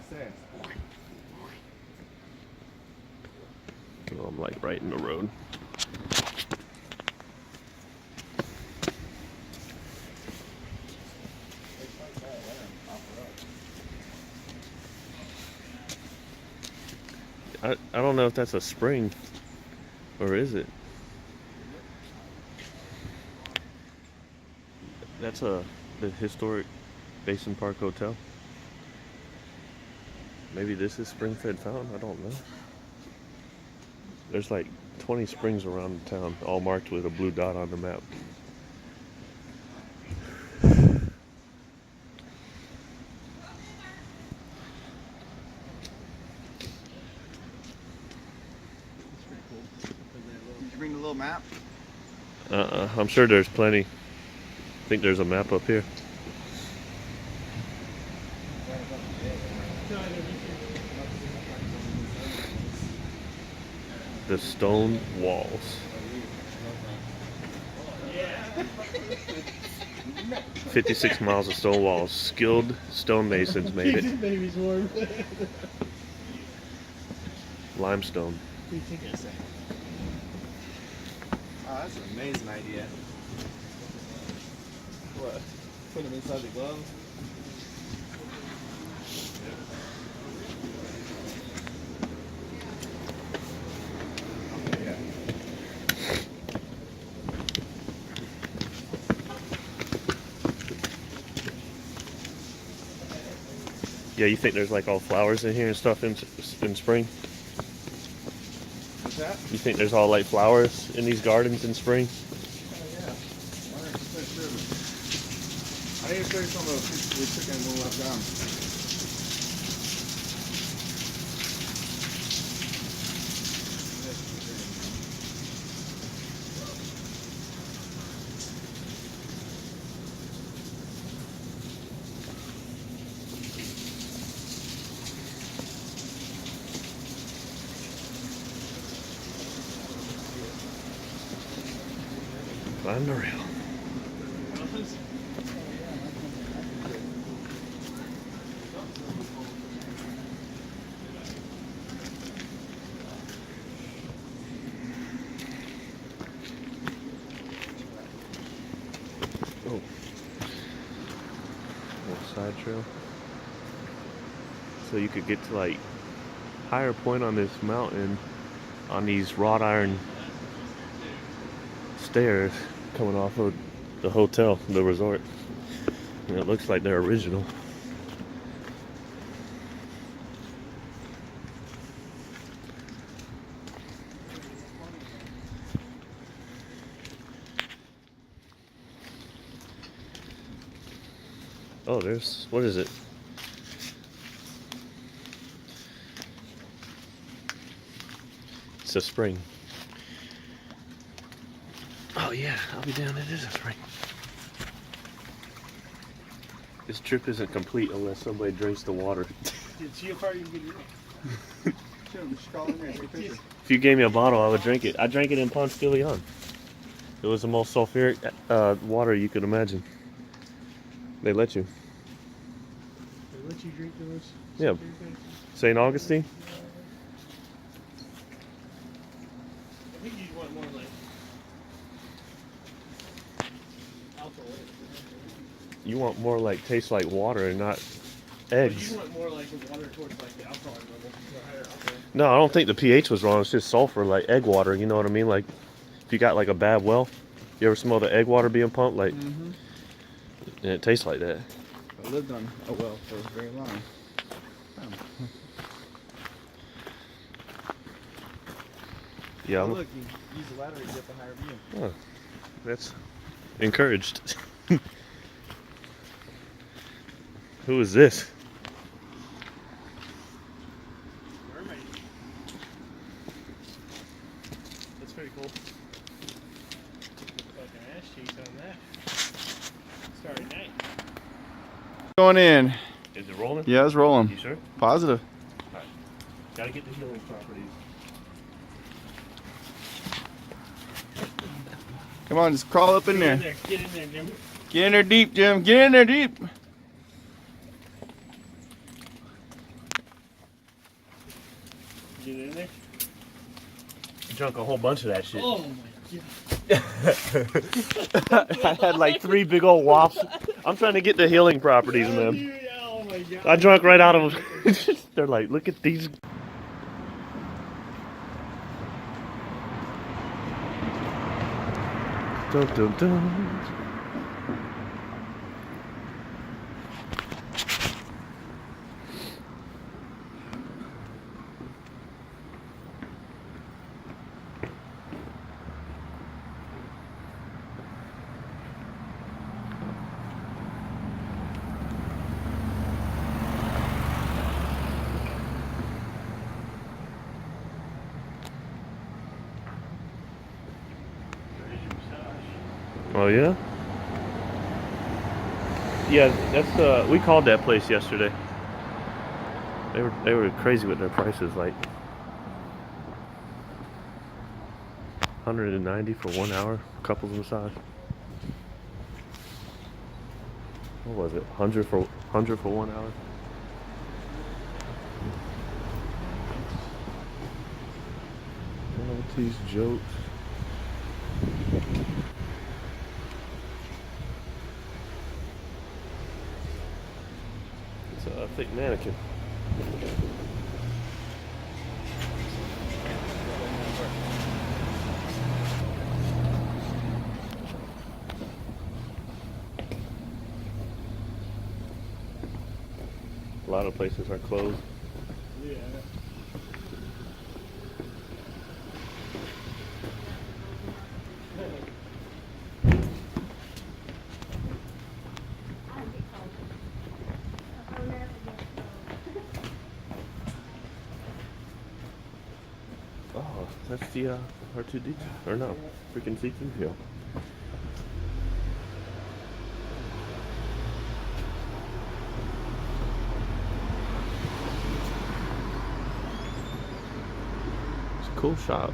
sense. Well, I'm like right in the road. I don't know if that's a spring or is it? That's the historic Basin Park Hotel. Maybe this is spring-fed fountain. I don't know. There's like 20 springs around the town, all marked with a blue dot on the map. Did you bring the little map? I'm sure there's plenty. I think there's a map up here. The stone walls. 56 miles of stone walls. Skilled stonemasons made it. Baby's warm. Limestone. Oh, that's an amazing idea. What? Put them inside the gloves? Yeah, you think there's like all flowers in here and stuff in spring? What's that? You think there's all like flowers in these gardens in spring? Oh, yeah. 100% sure. I need to show you some of those pictures we took in when we left down. Climb the rail. Oh. Little side trail. So you could get to like higher point on this mountain on these wrought iron stairs coming off of the hotel, the resort. And it looks like they're original. Oh, there's, what is it? It's a spring. Oh yeah, I'll be down. It is a spring. This trip isn't complete unless somebody drinks the water. See how far you can get your If you gave me a bottle, I would drink it. I drank it in Ponce de Leon. It was the most sulfuric water you could imagine. They let you. They let you drink those? Yeah. St. Augustine? I think you'd want more like alcohol. You want more like taste like water and not eggs. You want more like the water towards like the alcohol level, the higher alcohol. No, I don't think the pH was wrong. It's just sulfur, like egg water. You know what I mean? Like if you got like a bad well, you ever smell the egg water being pumped? Like, and it tastes like that. I lived on a well for very long. Yeah. Oh, look, you use the ladder to get the higher view. Oh, that's encouraged. Who is this? Mermaid. That's pretty cool. Fucking ass cheeks on that. Starry night. Going in. Is it rolling? Yeah, it's rolling. You sure? Positive. Alright. Gotta get the healing properties. Come on, just crawl up in there. Get in there, Jim. Get in there deep, Jim. Get in there deep. Get in there. Drunk a whole bunch of that shit. Oh my god. I had like 3 big old wops. I'm trying to get the healing properties, man. Dude, oh my god. I drunk right out of them. They're like, look at these. Dun, dun, dun. Oh yeah? Yeah, that's we called that place yesterday. They were crazy with their prices, like $190 for 1 hour, couples massage. What was it? 100 for 1 hour? All these jokes. It's a thick mannequin. A lot of places are closed. Yeah. Oh, that's the R2D2, or no, freaking C2. It's a cool shop.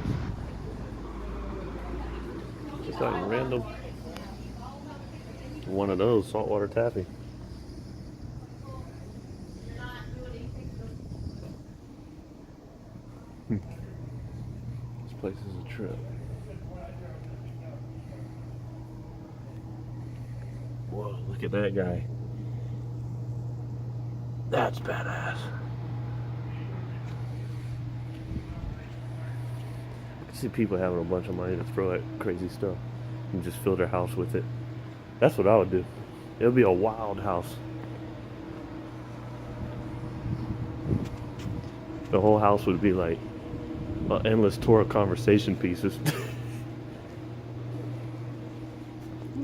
Just like random. One of those saltwater taffy. This place is a trip. Whoa, look at that guy. That's badass. I see people having a bunch of money to throw at crazy stuff and just fill their house with it. That's what I would do. It would be a wild house. The whole house would be like an endless tour of conversation pieces.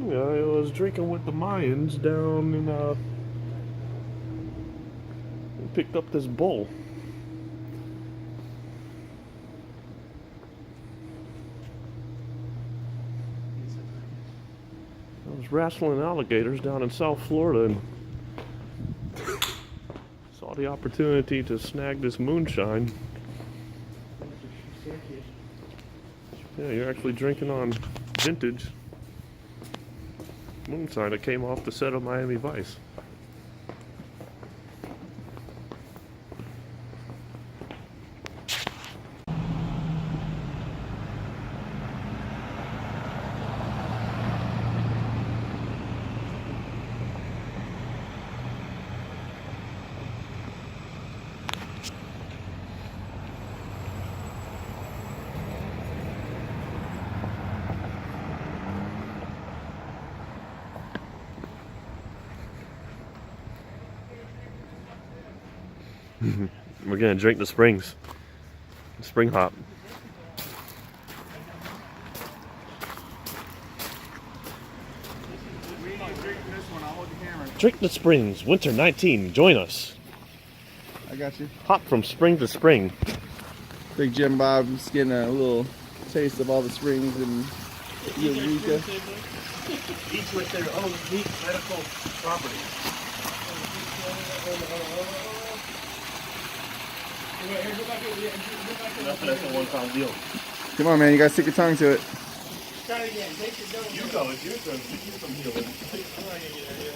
Yeah, I was drinking with the Mayans down in and picked up this bowl. I was wrestling alligators down in South Florida and saw the opportunity to snag this moonshine. Yeah, you're actually drinking on vintage moonshine that came off the set of Miami Vice. We're gonna drink the springs. Spring hop. We ain't drinking this one. I'll hold the camera. Drink the springs, winter 19. Join us. I got you. Hop from spring to spring. Big Jim Bob's getting a little taste of all the springs in Eureka. Each with their own unique medical properties. That's a one-time deal. Come on, man. You gotta stick your tongue to it. Try it again. Take the dough. You go. It's your turn. You do some healing. I'm not gonna get it yet.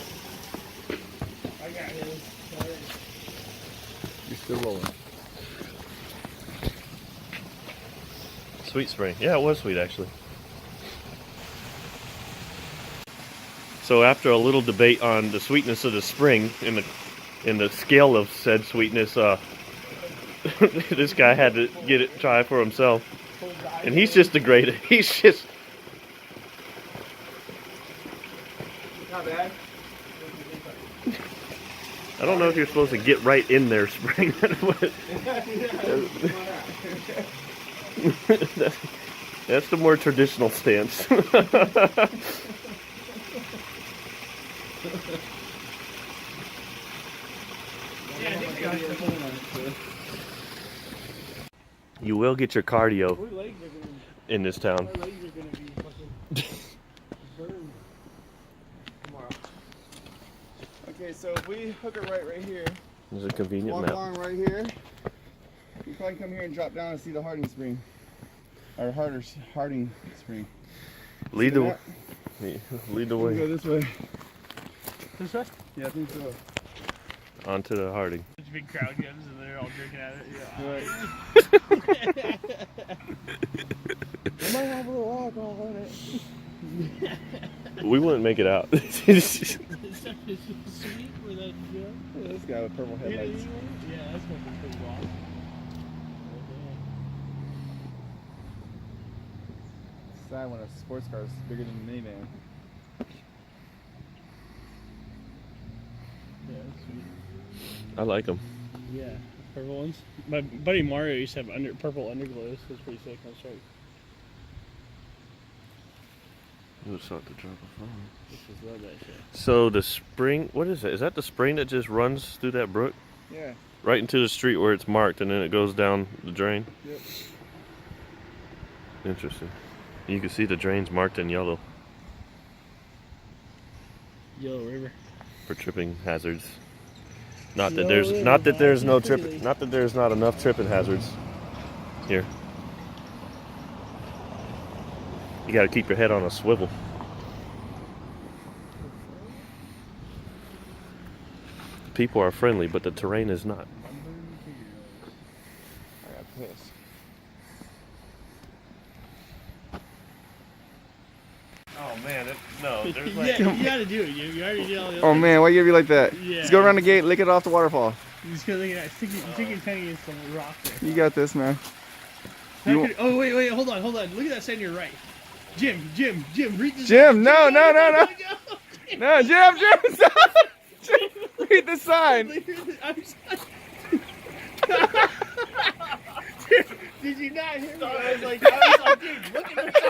I got him. You're still rolling. sweet spring. Yeah, it was sweet actually. So after a little debate on the sweetness of the spring in the scale of said sweetness, this guy had to try it for himself, and he's just degraded. He's just. Not bad. I don't know if you're supposed to get right in there, spring. That's the more traditional stance. You will get your cardio in this town. Okay, so if we hook it right here, There's a convenient walk map. along right here, you probably come here and drop down and see the Harding Spring. Or Harding Spring. Lead the way. We go this way. This way? Yeah, I think so. Onto the Harding. Such a big crowd comes and they're all drinking at it. It might have a little alcohol in it. We wouldn't make it out. It's such a sweet for that joke. This guy with purple headlights. Yeah, that's gonna be pretty wild. It's sad when a sports car is bigger than a minivan. Yeah, that's sweet. I like them. Yeah, purple ones. My buddy Mario used to have purple underglows. It was pretty sick on strike. We'll start to drop a phone. Just love that shit. So the spring, what is it? Is that the spring that just runs through that brook? Yeah. Right into the street where it's marked and then it goes down the drain? Yep. Interesting. You can see the drains marked in yellow Yellow River. for tripping hazards. Not that Yellow there's River, not that there's no completely. tripping, not that there's not enough tripping hazards here. You got to keep your head on a swivel. The people are friendly, but the terrain is not. I got pissed. Oh man, no, there's Yeah, you gotta do it. You already did all the other Oh man, why you gotta be like that? Yeah. Just go around the gate, lick it off the waterfall. You just gotta look at that. Stick your tongue against the rock there. You got this, man. Oh, wait, hold on. Look at that sign to your right. Jim, read this. Jim, no. No, Jim, stop! Jim, read the sign. Did you not hear me? I was like, dude, look at the sign.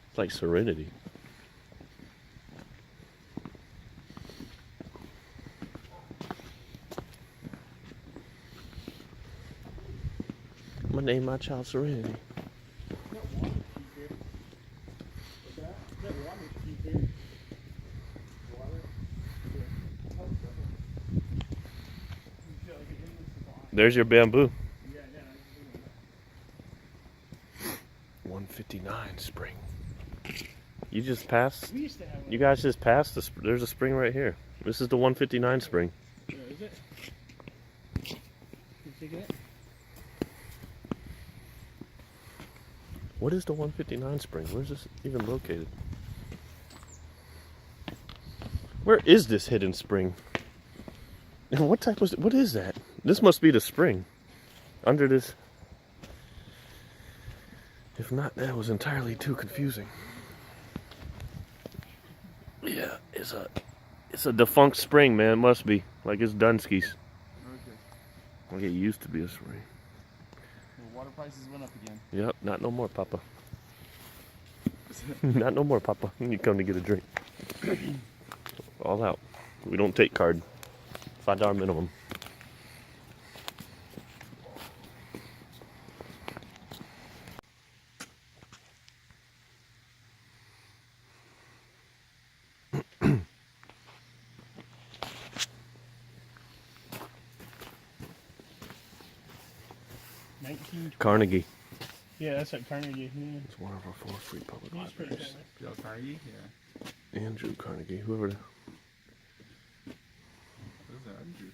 It's like Serenity. I'm gonna name my child Serenity. There's your bamboo. 159 spring. You just passed. We used to have one. You guys just passed. There's a spring right here. This is the 159 spring. Is it? Can you take it? What is the 159 spring? Where's this even located? Where is this hidden spring? And what type was it? What is that? This must be the spring. Under this. If not, that was entirely too confusing. Yeah, it's a defunct spring, man. It must be. Like it's Dunsky's. Okay. Like it used to be a spring. The water prices went up again. Yep, not no more, Papa. Not no more, Papa. You come to get a drink. All out. We don't take card. $5 minimum. Carnegie. Yeah, that's at Carnegie. Yeah. It's one of our 4 free public He's pretty libraries. famous. Carnegie? Yeah. Andrew Carnegie, whoever. What is that? Andrew.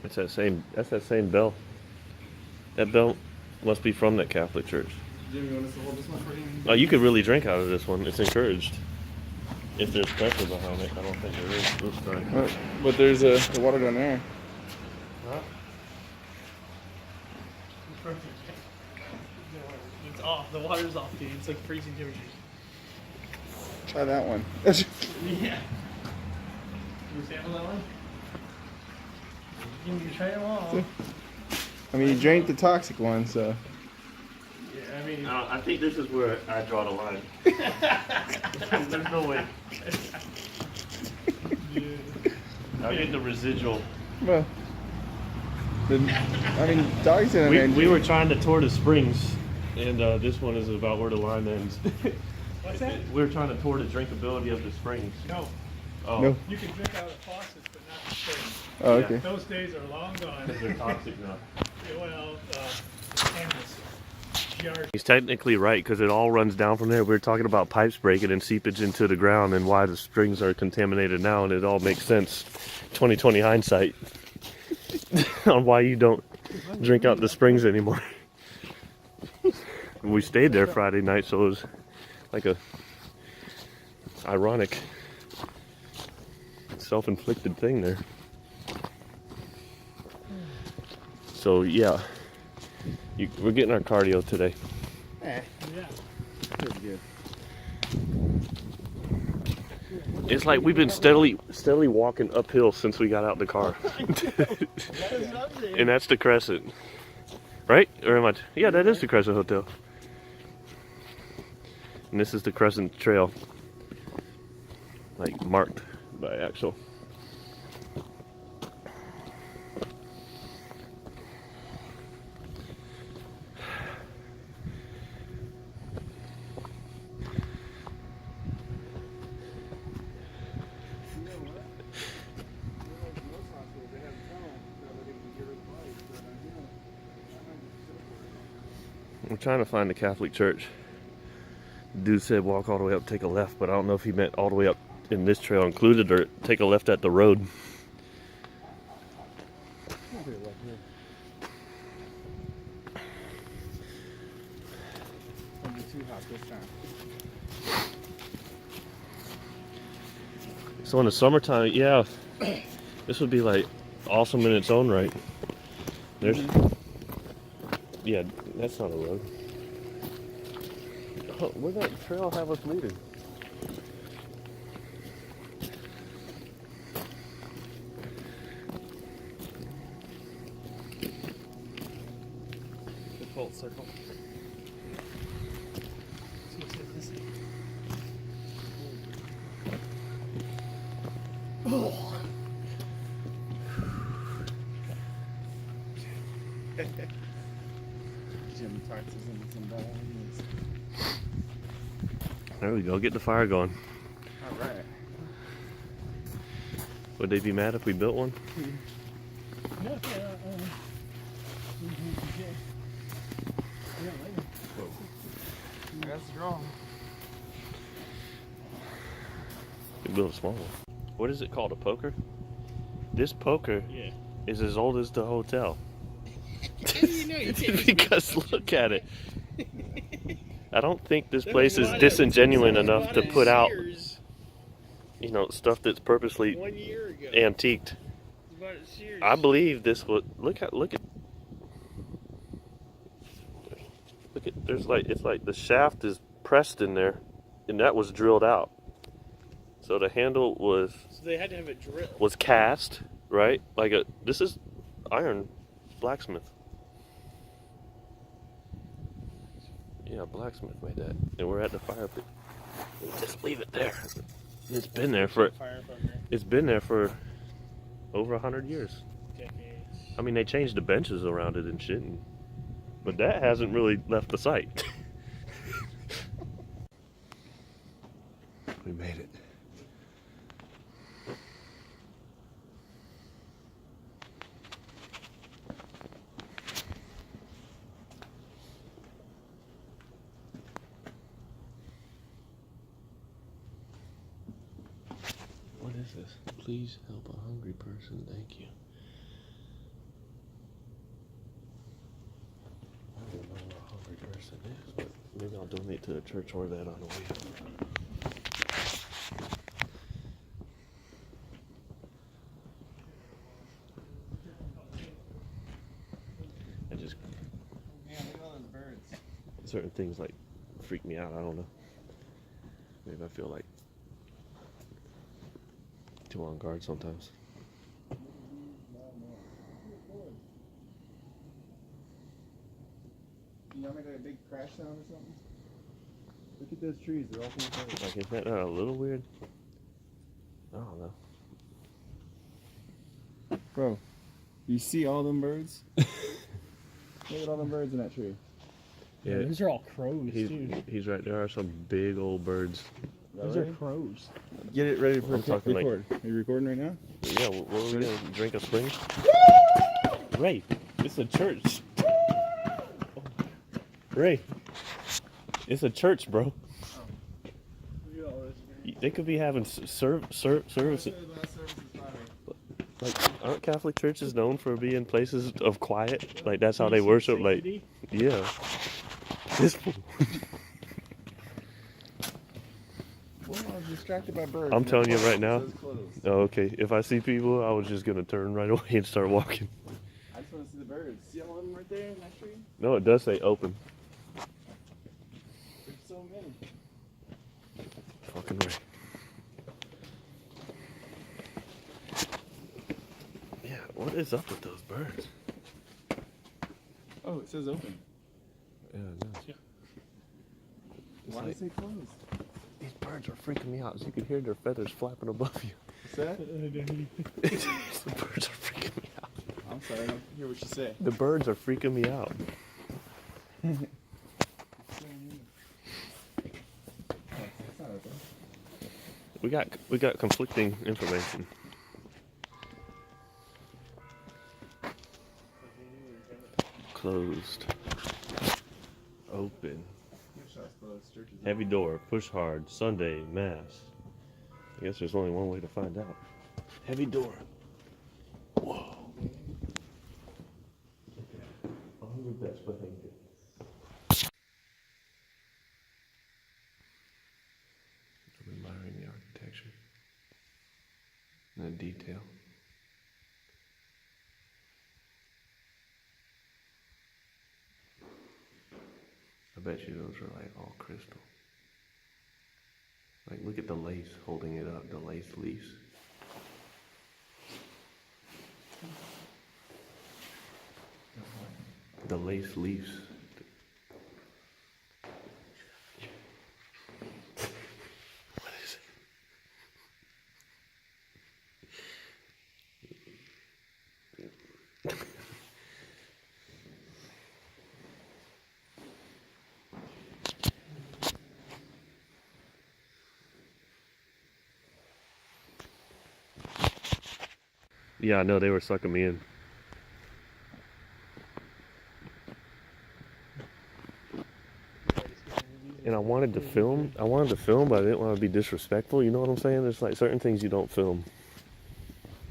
That's that same bell. That bell must be from that Catholic church. Jim, you want us to hold this one for you? Oh, you could really drink out of this one. It's encouraged. If there's pressure behind it, I don't think there is. Oops, sorry. But there's the water down there. Huh? It's off. The water's off, dude. It's like freezing temperatures. Try that one. Yeah. You sample that one? You try them all. I mean, you drank the toxic one, so. Yeah, I mean. I think this is where I draw the line. There's no way. I get the residual. Well. I mean, dogs in an We were trying to tour the springs, and this one is about where the line ends. What's that? We were trying to tour the drinkability of the springs. No. Oh, No. You can drink out of faucets, but not the springs. Oh, okay. Those days are long gone. they're toxic now. Well, Kansas. Yard. He's technically right because it all runs down from there. We were talking about pipes breaking and seepage into the ground and why the springs are contaminated now, and it all makes sense. 2020 hindsight on why you don't drink out the springs anymore. We stayed there Friday night, so it was like a ironic self-inflicted thing there. So yeah, we're getting our cardio today. Yeah. Pretty good. It's like we've been steadily walking uphill since we got out the car. And that's the Crescent, right? Or am I? Yeah, that is the Crescent Hotel. And this is the Crescent Trail, like marked by Axel. I'm trying to find the Catholic church. The dude said walk all the way up, take a left, but I don't know if he meant all the way up in this trail included or take a left at the road. Don't be too hot this time. So in the summertime, yeah, this would be like awesome in its own right. There's, yeah, that's not a road. Oh, where'd that trail have us leading? The full circle. Oh. Jim Tarts is in some balls. There we go, get the fire going. Alright. Would they be mad if we built one? No, That's strong. We built a small one. What is it called, a poker? This poker yeah. is as old as the hotel. How do you know? You can't Because look at it. I don't think this That place was is bought disingenuine at- enough bought to at put out, Sears you know, stuff that's purposely 1 year ago. antiqued. Bought at Sears. I believe this would look at there's like, it's like the shaft is pressed in there and that was drilled out. So the handle So they had to have it drilled. was cast, right? Like this is iron blacksmith. Yeah, blacksmith made that. And we're at the fire pit. Just leave it there. It's been there for Fire from there. It's been there for over 100 years. Decades. I mean, they changed the benches around it and shit, but that hasn't really left the site. We made it. What is this? Please help a hungry person. Thank you. I don't know what a hungry person is, but maybe I'll donate to the church or that on the way. I just Man, look at all those birds. certain things like freak me out. I don't know. Maybe I feel like too on guard sometimes. You know, make like a big crash sound or something? Look at those trees, they're all full of birds. Like, is that not a little weird? I don't know. Bro, you see all them birds? Look at all them birds in that tree. Yeah, Those are all crows, dude. he's right. There are some big old birds. Those are crows. Get it ready for I'm talking like- record. Are you recording right now? Yeah, what are we gonna drink a spring? Ray, it's a church. Ray, it's a church, bro. They could be having services. Like, aren't Catholic churches known for being places of quiet? Like, that's how they worship. Like, yeah. This fool. Well, I was distracted by birds. I'm telling you right now. It says closed. Oh, okay. If I see people, I was just gonna turn right away and start walking. I just want to see the birds. See all of them right there in that tree? No, it does say open. There's so many. Fucking Ray. Yeah, what is up with those birds? Oh, it says open. Yeah, it does. Yeah. Why does it say closed? These birds are freaking me out. As you can hear their feathers flapping above you. What's that? The birds are freaking me out. I'm sorry, I don't hear what you say. The birds are freaking me out. It's not open. We got conflicting information. Closed. Open. Heavy door. Push hard. Sunday. Mass. I guess there's only one way to find out. Heavy door. Whoa. Best behavior. I'm admiring the architecture and the detail. I bet you those are like all crystal. Like, look at the lace holding it up, the lace leaves. The lace leaves. What is it? Yeah, I know, they were sucking me in. And I wanted to film, but I didn't want to be disrespectful. You know what I'm saying? There's like certain things you don't film.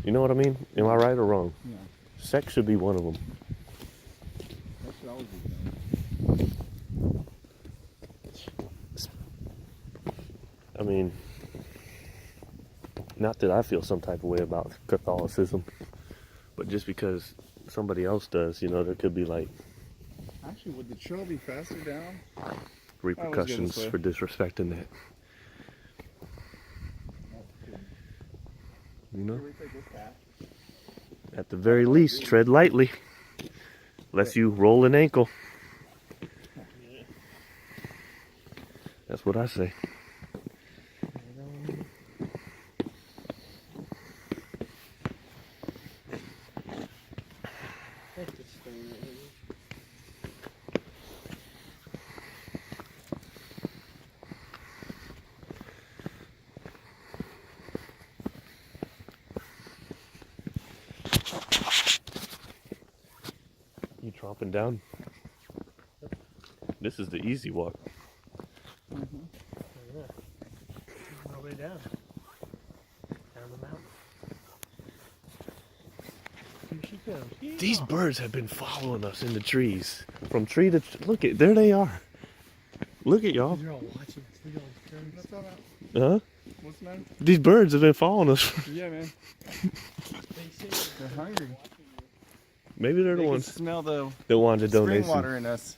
You know what I mean? Am I right or wrong? Yeah. Sex should be one of them. That should always be done. I mean, not that I feel some type of way about Catholicism, but just because somebody else does, you know, there could be like Actually, would the trail be faster down? repercussions way. for disrespecting that. You know? Should we take this path? At the very least, tread lightly, lest you roll an ankle. That's what I say. You tromping down? This is the easy walk. All the way down. Down These birds have been following us in the trees. From tree to look at there they are. Look at y'all. They're all watching us. Look at all the birds. What's up, Huh? what's the matter? These birds have been following us. Yeah, man. They're hungry. Maybe they're the They can ones smell the that wanted a spring donation. water in us.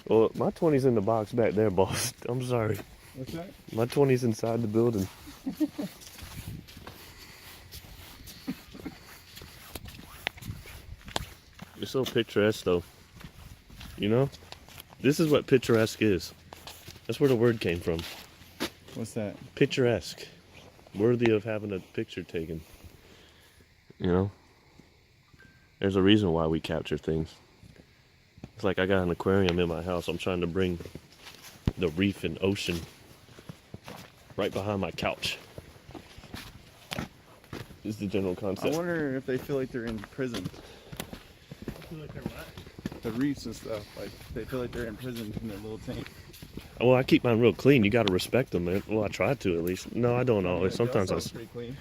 Well, my 20's in the box back there, boss. I'm sorry. What's that? My 20's inside the building. It's so picturesque, though. You know? This is what picturesque is. That's where the word came from. What's that? Picturesque. Worthy of having a picture taken. You know? There's a reason why we capture things. It's like I got an aquarium in my house. I'm trying to bring the reef and ocean right behind my couch. Is the general I concept. wonder if they feel like they're in prison. Like they're what? The reefs and stuff. Like they feel like they're in prison in their little tank. Well, I keep mine real clean. You got to respect them, man. Well, I try to at least. No, I don't always. Yeah, Sometimes I. that's pretty clean.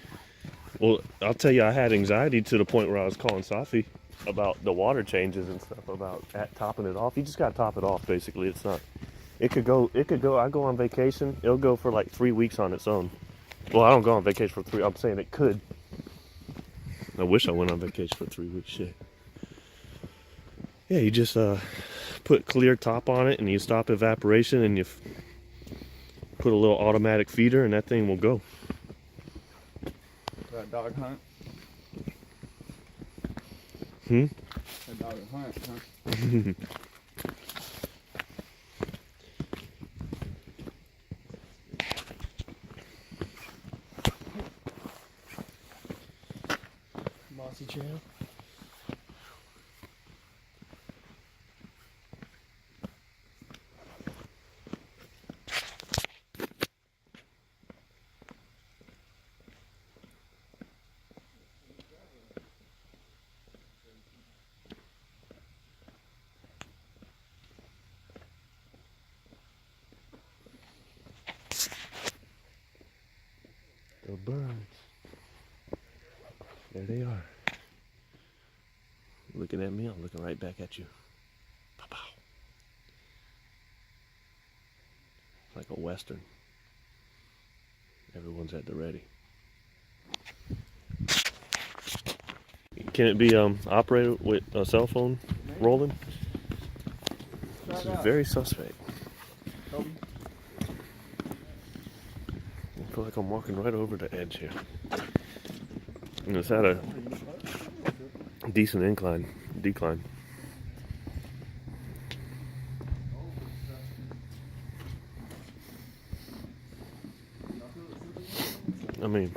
Well, I'll tell you, I had anxiety to the point where I was calling Safi about the water changes and stuff, about topping it off. You just got to top it off, basically. It's not. It could go. I go on vacation. It'll go for like 3 weeks on its own. Well, I don't go on vacation for 3. I'm saying it could. I wish I went on vacation for 3 weeks. Shit. Yeah, you just put clear top on it and you stop evaporation and you put a little automatic feeder and that thing will go. That dog hunt. That dog hunt, huh? Mossy trail. The birds. There they are. Looking at me, I'm looking right back at you. Pow pow. Like a western. Everyone's at the ready. Can it be operated with a cell phone rolling? This is very suspect. I feel like I'm walking right over the edge here. And it's at a decent decline. I mean,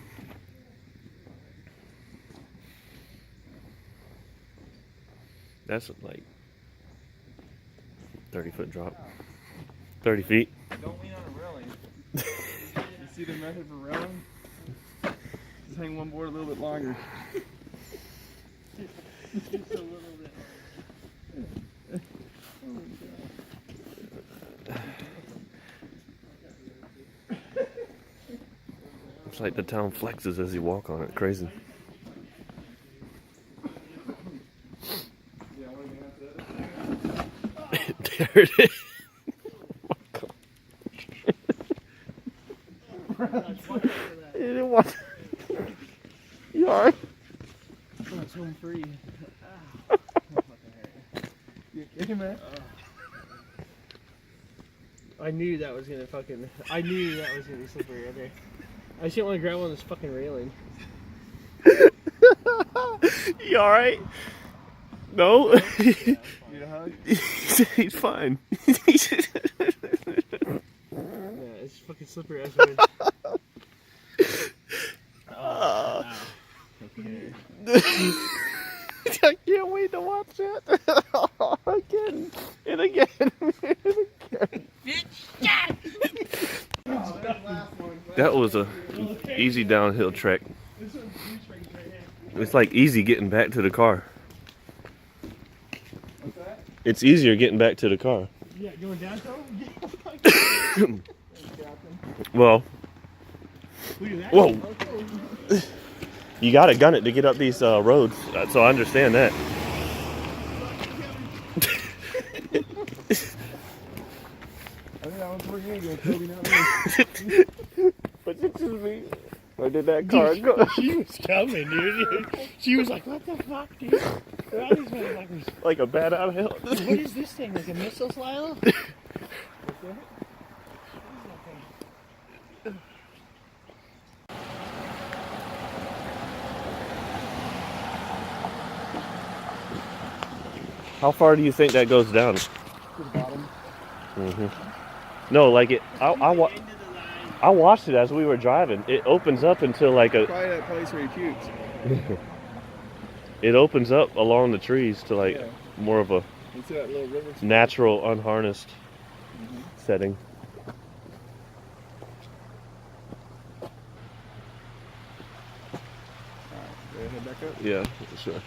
that's like 30-foot drop. 30 feet. Don't lean on a railing. You see the method for railing? Just hang one board a little bit longer. Just a little bit. It's like the town flexes as you walk on it. Crazy. There it is. You didn't want. You alright? It's home free. You okay, man? I knew that was gonna be slippery right there. I just didn't want to grab on this fucking railing. You alright? No? Need a hug? He's fine. Yeah, it's fucking slippery as well. Okay. I can't wait to watch it. Again and again and again. That was a easy downhill trek. It's like easy getting back to the car. What's that? It's easier getting back to the car. Yeah, going downhill? Well, Look at that. whoa. You gotta gun it to get up these roads, so I understand that. I think that one's for you, Kobe, not me. But it's just me. Or did that car go? She was coming, dude. She was like, what the fuck, dude? Where are these motherfuckers? Like a bat out of hell. What is this thing? Like a missile silo? How far do you think that goes down? To the bottom. No, like it. I watched it as we were driving. It opens up until like a. Probably that place where he pukes. It opens up along the trees to like more of a You see that little river? natural, unharnessed setting. Alright, ready to head back up? Yeah, sure.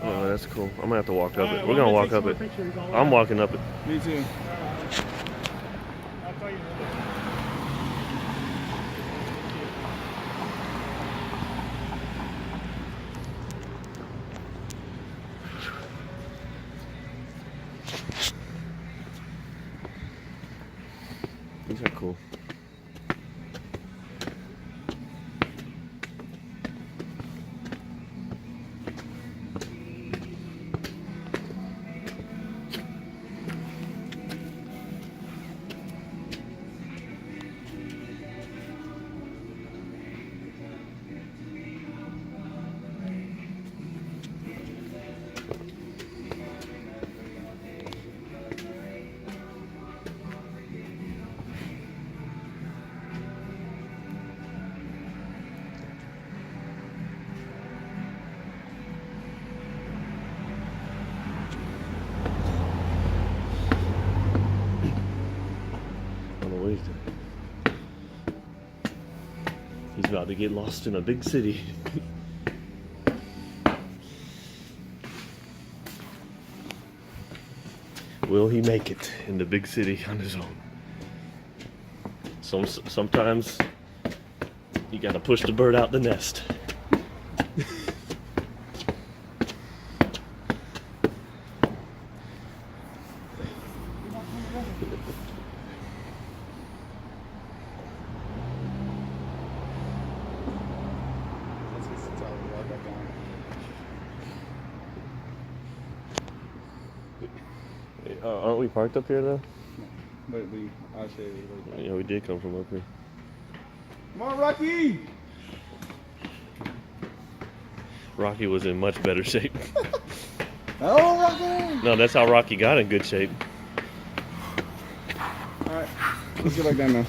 Oh, that's cool. I'm gonna have to walk up it. We're gonna walk up it. I'm walking up it. Me too. I'll call you later. These are cool. He's about to get lost in a big city. Will he make it in the big city on his own? Sometimes you gotta push the bird out the nest. Aren't we parked up here though? But I'll show you later. Yeah, we did come from up here. Come on, Rocky! Rocky was in much better shape. Oh, Rocky! No, that's how Rocky got in good shape. Alright, let's get back down now.